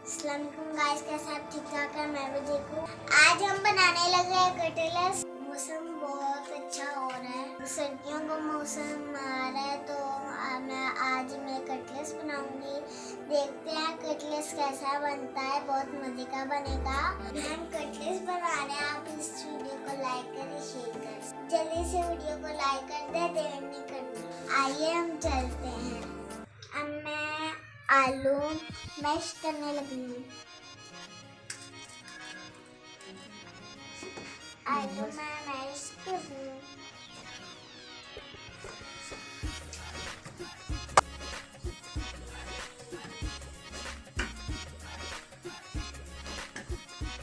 अस्सलाम वालेकुम गाइस, कैसे आप? ठीक ठाक है, मैं भी ठीक हूँ। आज हम बनाने लगे हैं कटलेट्स। मौसम बहुत अच्छा हो रहा है, सर्दियों का मौसम आ रहा है, तो मैं कटलेट्स बनाऊंगी। देखते हैं कटलेट्स कैसा बनता है, बहुत मजे का बनेगा। हम कटलेट्स बना रहे हैं, आप इस वीडियो को लाइक करें, शेयर करें, जल्दी से वीडियो को लाइक कर दे, देर नहीं करनी। आइए हम चलते हैं। अब मैं आलू मैश करने लगी हूँ। आलू मैं मैश कर दूँ।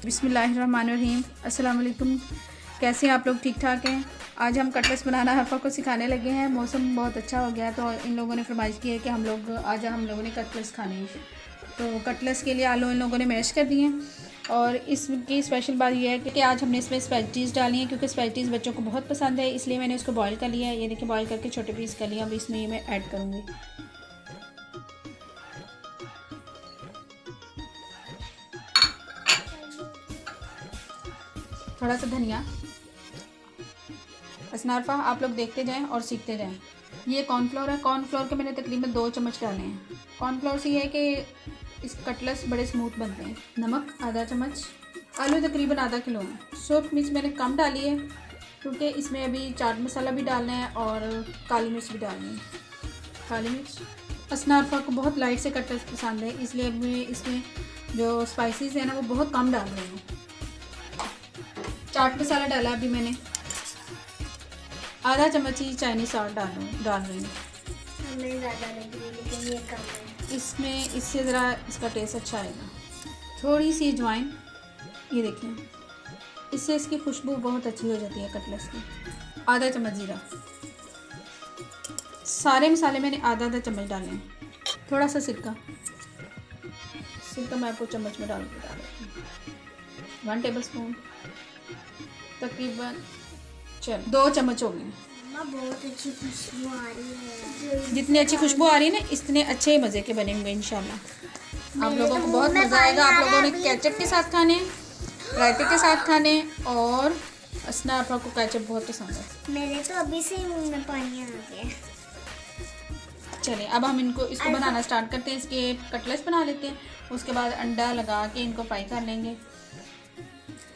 बिस्मिल्लाहिर्रहमानिर्रहीम। अस्सलाम वालेकुम। कैसे हैं आप लोग? ठीक ठाक हैं। आज हम कटलेट्स बनाना हफ़ा को सिखाने लगे हैं। मौसम बहुत अच्छा हो गया तो इन लोगों ने फरमाइश की है कि हम लोगों ने कटलेट्स खाने हैं। तो कटलेट्स के लिए आलू इन लोगों ने मैश कर दिए हैं। और इसकी स्पेशल बात यह है कि आज हमने इसमें स्पाइसीज़ डाली हैं, क्योंकि स्पाइसीज़ बच्चों को बहुत पसंद है, इसलिए मैंने इसको बॉयल कर लिया है। ये देखिए, बॉयल करके छोटे पीस कर लिया। अब इसमें ये मैं ऐड करूँगी। थोड़ा सा धनिया। असनारफा, आप लोग देखते जाएं और सीखते जाएं। ये कॉर्नफ्लोर है। कॉर्नफ्लोर के मैंने तकरीबन 2 चम्मच डाले हैं। कॉर्नफ्लोर से ये है कि इस कटलेट्स बड़े स्मूथ बनते हैं। नमक आधा चम्मच। आलू तकरीबन आधा किलो है। सूरख मिर्च मैंने कम डाली है, क्योंकि इसमें अभी चाट मसाला भी डालना है और काली मिर्च भी डालनी है। काली मिर्च। असनारफा को बहुत लाइट से कटलेट्स पसंद है, इसलिए मैं इसमें जो स्पाइसेस है ना वो बहुत कम डाल रही हूँ। चाट मसाला डाला अभी मैंने, आधा चम्मच ही चाइनीज सॉल्ट डाल रही हूँ। हमें ज़्यादा लग रही है, लेकिन ये कम है। इसमें इससे ज़रा इसका टेस्ट अच्छा आएगा। थोड़ी सी अजवाइन, ये देखिए, इससे इसकी खुशबू बहुत अच्छी हो जाती है कटलेट्स की। आधा चम्मच जीरा। सारे मसाले मैंने आधा आधा चम्मच डाले हैं। थोड़ा सा सिरका मैं आपको चम्मच में डाल रही हूँ। 1 टेबल स्पून तकरीबन। चल 2 चम्मच हो गए। बहुत अच्छी खुशबू आ रही है। जितनी अच्छी खुशबू आ रही है ना, इतने अच्छे मज़े के बनेंगे इंशाल्लाह। आप लोगों को बहुत मज़ा आएगा। आप लोगों ने केचप के साथ खाने, रायते के साथ खाने, और असनारफा को केचप बहुत पसंद है। मेरे तो अभी से ही मुंह में पानी आ गया। चलिए, अब हम इसको बनाना स्टार्ट करते हैं। इसके कटलेट्स बना लेते हैं, उसके बाद अंडा लगा के इनको फ्राई कर लेंगे।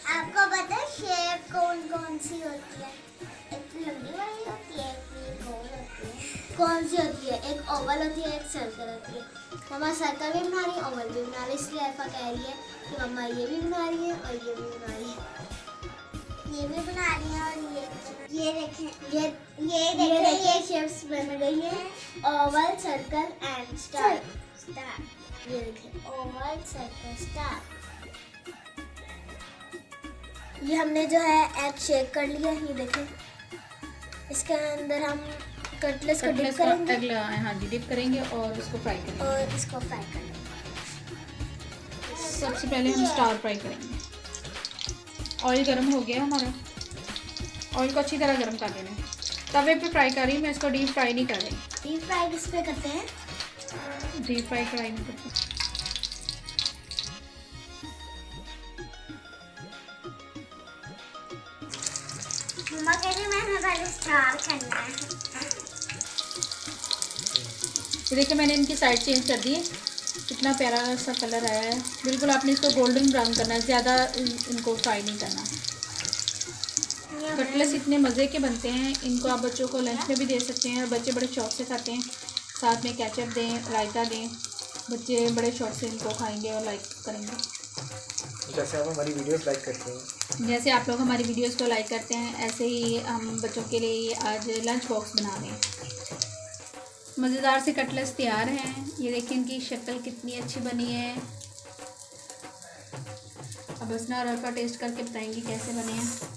आपको पता है शेप कौन सी होती है? एक लंबी वाली होती है, एक गोल होती है। कौन सी होती है? एक ओवल होती है, एक सर्कल होती है। मम्मा सर्कल भी बना रही है, ओवल भी बना रही है, इसलिए ऐसा कह रही है कि मम्मा ये भी बना रही है और ये भी बना रही है। ये भी बना रही है और ये देखें, ये शेप्स बन गई है। Oval, circle and star. ये देखें, ओवल, सर्कल, स्टार। ये हमने जो है एग शेक कर लिया। ये देखें, इसके अंदर हम कटलेट्स को डिप करेंगे। हाँ जी, डिप करेंगे और इसको फ्राई करेंगे। सबसे पहले हम स्टार फ्राई करेंगे। ऑयल गर्म हो गया हमारा। ऑयल को अच्छी तरह गर्म कर देना है। तवे पे फ्राई कर रही हूँ मैं इसको, डीप फ्राई नहीं कर रही। डीप फ्राई किस पे करते हैं? डीप फ्राई कढ़ाई में करते हैं। मम्मा कह रही मैंने पहले स्टार करना है। ये देखिए, मैंने इनकी साइड चेंज कर दी है। कितना प्यारा सा कलर आया है। बिल्कुल आपने इसको गोल्डन ब्राउन करना है, ज़्यादा इनको फ्राई नहीं करना। कटलेट्स इतने मज़े के बनते हैं, इनको आप बच्चों को लंच में भी दे सकते हैं और बच्चे बड़े शौक़ से खाते हैं। साथ में केचप दें, रायता दें, बच्चे बड़े शौक़ से इनको खाएंगे और लाइक करेंगे। जैसे आप हमारी वीडियोस लाइक करते हैं, जैसे आप लोग हमारी वीडियोस को लाइक करते हैं, ऐसे ही हम बच्चों के लिए आज लंच बॉक्स बना रहे हैं। मज़ेदार से कटलेट्स तैयार हैं। ये देखिए, इनकी शक्ल कितनी अच्छी बनी है। अब असना और अरफा टेस्ट करके बताएंगी कैसे बने हैं।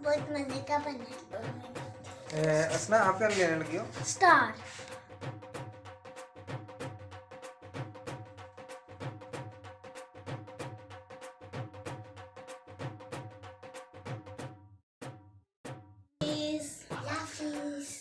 बहुत मजे का बना है। असना आप क्या लेने लगी हो? स्टार। Please.